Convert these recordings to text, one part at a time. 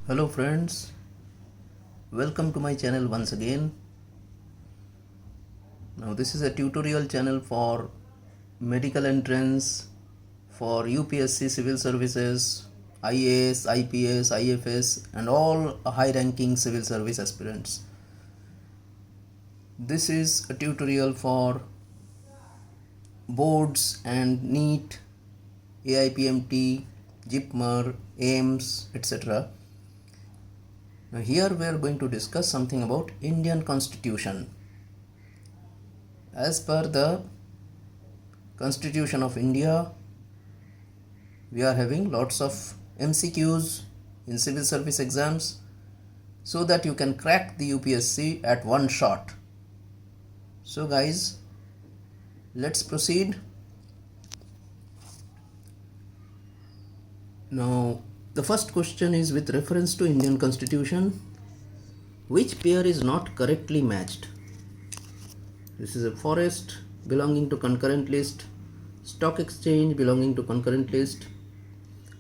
Hello friends, welcome to my channel once again. Now this is a tutorial channel for medical entrance for UPSC civil services, IAS, IPS, IFS and all high ranking civil service aspirants. This is a tutorial for boards and NEET, AIPMT, JIPMER, AIMS, etc. Now here we are going to discuss something about Indian Constitution. As per the Constitution of India, we are having lots of MCQs in civil service exams so that you can crack the UPSC at one shot. So guys, let's proceed. Now the first question is with reference to Indian Constitution. Which pair is not correctly matched? This is a forest belonging to concurrent list, stock exchange belonging to concurrent list,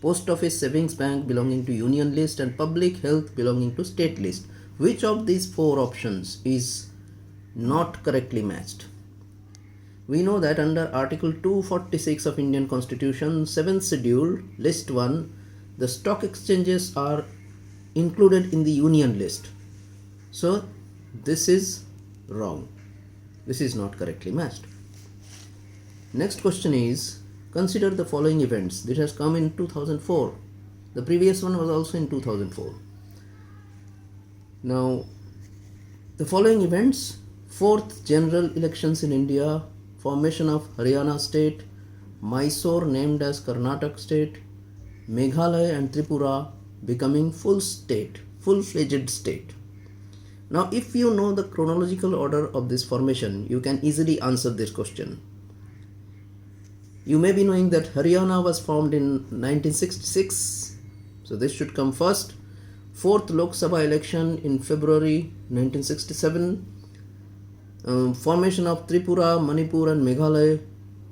post office savings bank belonging to union list and public health belonging to state list. Which of these four options is not correctly matched? We know that under Article 246 of Indian Constitution, 7th schedule, list 1, the stock exchanges are included in the union list. So this is wrong. This is not correctly matched. Next question is, consider the following events. This has come in 2004. The previous one was also in 2004. Now, the following events: 4th general elections in India, formation of Haryana state, Mysore named as Karnataka state, Meghalaya and Tripura becoming full-fledged state. Now, if you know the chronological order of this formation, you can easily answer this question. You may be knowing that Haryana was formed in 1966, so this should come first. 4th Lok Sabha election in February 1967. Formation of Tripura, Manipur and Meghalaya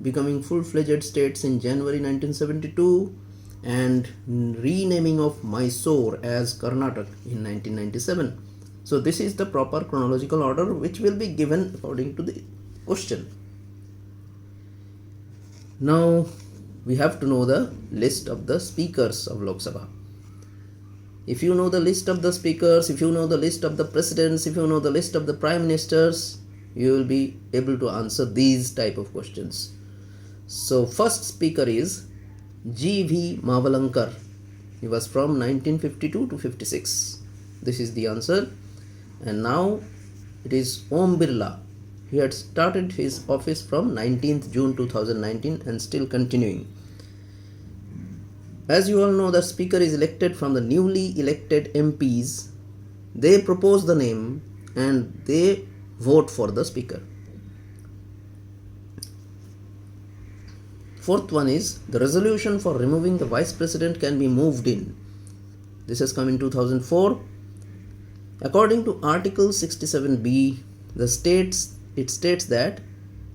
becoming full-fledged states in January 1972, and renaming of Mysore as Karnataka in 1997. So this is the proper chronological order which will be given according to the question. Now we have to know the list of the speakers of Lok Sabha. If you know the list of the speakers, if you know the list of the presidents, if you know the list of the prime ministers, you will be able to answer these type of questions. So first speaker is G.V. Mavalankar. He was from 1952 to 56. This is the answer. And now it is Om Birla. He had started his office from 19th June 2019 and still continuing. As you all know, the speaker is elected from the newly elected MPs. They propose the name and they vote for the speaker. Fourth one is, the resolution for removing the vice president can be moved in. This has come in 2004. According to Article 67B, it states that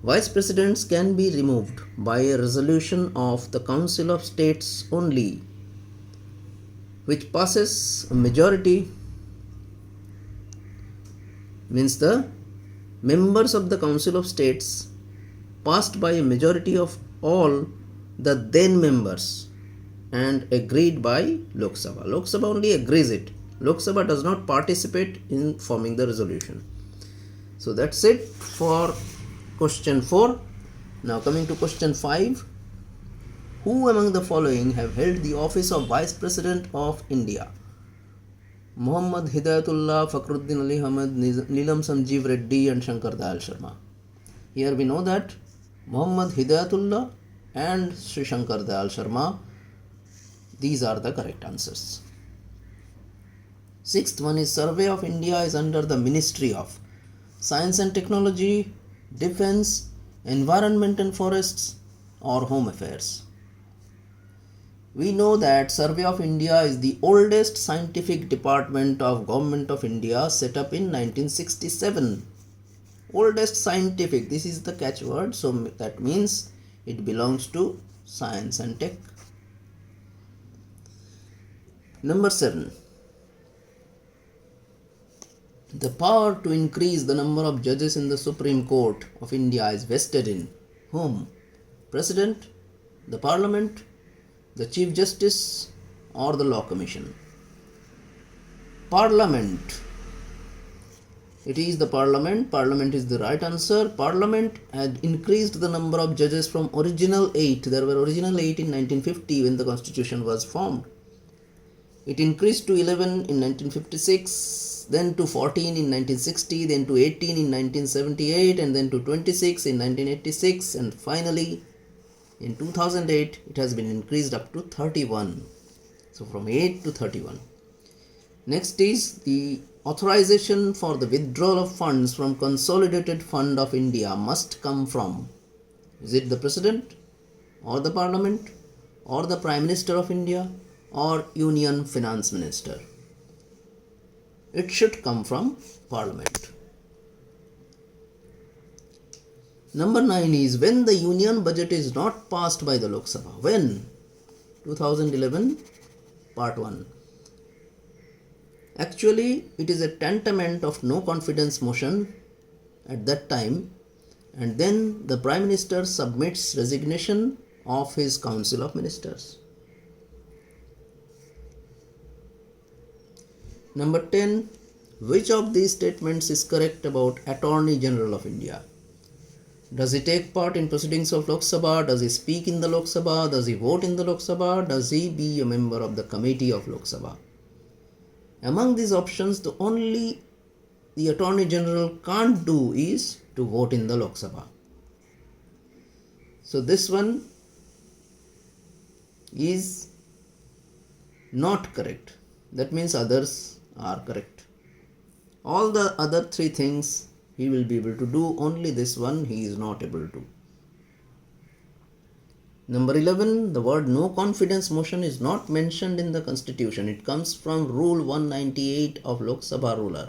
vice presidents can be removed by a resolution of the Council of States only, which passes a majority, means the members of the Council of States passed by a majority of all the then members and agreed by Lok Sabha. Lok Sabha only agrees it. Lok Sabha does not participate in forming the resolution. So that's it for question 4. Now coming to question 5. Who among the following have held the office of Vice President of India? Muhammad Hidayatullah, Fakhruddin Ali Ahmed, Neelam Sanjeev Reddy and Shankar Dayal Sharma. Here we know that Muhammad Hidayatullah and Sri Shankar Dayal Sharma, these are the correct answers. Sixth one is, Survey of India is under the Ministry of Science and Technology, Defence, Environment and Forests or Home Affairs. We know that Survey of India is the oldest scientific department of Government of India, set up in 1967. Oldest scientific, this is the catchword, so that means it belongs to science and tech. Number 7. The power to increase the number of judges in the Supreme Court of India is vested in whom? President, the Parliament, the Chief Justice, or the Law Commission? Parliament. It is the Parliament. Parliament is the right answer. Parliament had increased the number of judges from original 8. There were original 8 in 1950 when the Constitution was formed. It increased to 11 in 1956, then to 14 in 1960, then to 18 in 1978, and then to 26 in 1986, and finally in 2008 it has been increased up to 31. So from 8 to 31. Next is the authorization for the withdrawal of funds from Consolidated Fund of India must come from. Is it the President, or the Parliament, or the Prime Minister of India, or Union Finance Minister? It should come from Parliament. Number 9 is when the Union budget is not passed by the Lok Sabha. When? 2011, Part 1. Actually, it is a tantamount of no confidence motion at that time, and then the Prime Minister submits resignation of his Council of Ministers. Number 10. Which of these statements is correct about Attorney General of India? Does he take part in proceedings of Lok Sabha? Does he speak in the Lok Sabha? Does he vote in the Lok Sabha? Does he be a member of the committee of Lok Sabha? Among these options, the only the Attorney General can't do is to vote in the Lok Sabha. So this one is not correct. That means others are correct. All the other 3 things he will be able to do, only this one he is not able to. Number 11, the word no confidence motion is not mentioned in the Constitution. It comes from Rule 198 of Lok Sabha ruler.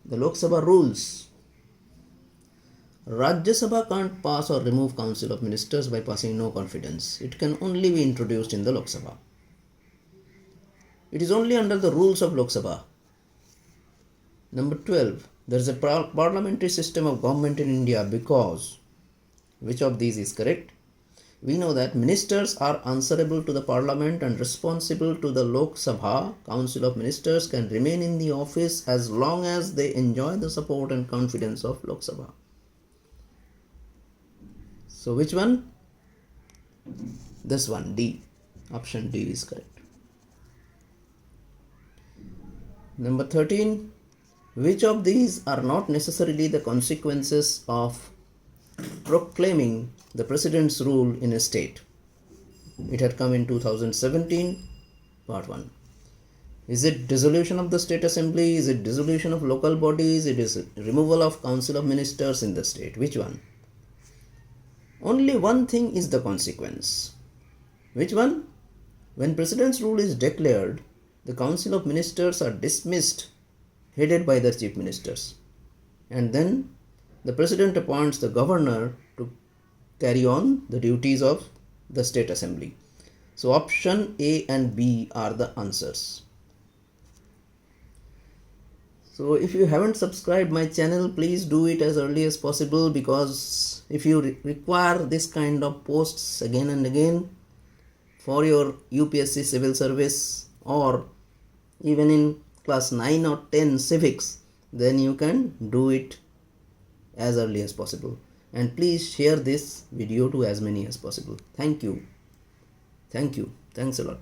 The Lok Sabha rules. Rajya Sabha can't pass or remove Council of Ministers by passing no confidence. It can only be introduced in the Lok Sabha. It is only under the rules of Lok Sabha. Number 12, there is a parliamentary system of government in India because, which of these is correct? We know that ministers are answerable to the Parliament and responsible to the Lok Sabha. Council of Ministers can remain in the office as long as they enjoy the support and confidence of Lok Sabha. So which one? This one, D. Option D is correct. Number 13, which of these are not necessarily the consequences of proclaiming the President's rule in a state? It had come in 2017, Part 1. Is it dissolution of the State Assembly? Is it dissolution of local bodies? It is removal of Council of Ministers in the state. Which one? Only one thing is the consequence. Which one? When President's rule is declared, the Council of Ministers are dismissed, headed by the Chief Ministers. And then the President appoints the Governor to carry on the duties of the State Assembly. So option A and B are the answers. So if you haven't subscribed my channel, please do it as early as possible, because if you require this kind of posts again and again for your UPSC civil service or even in class 9 or 10 civics, then you can do it as early as possible. And please share this video to as many as possible. Thank you. Thanks a lot.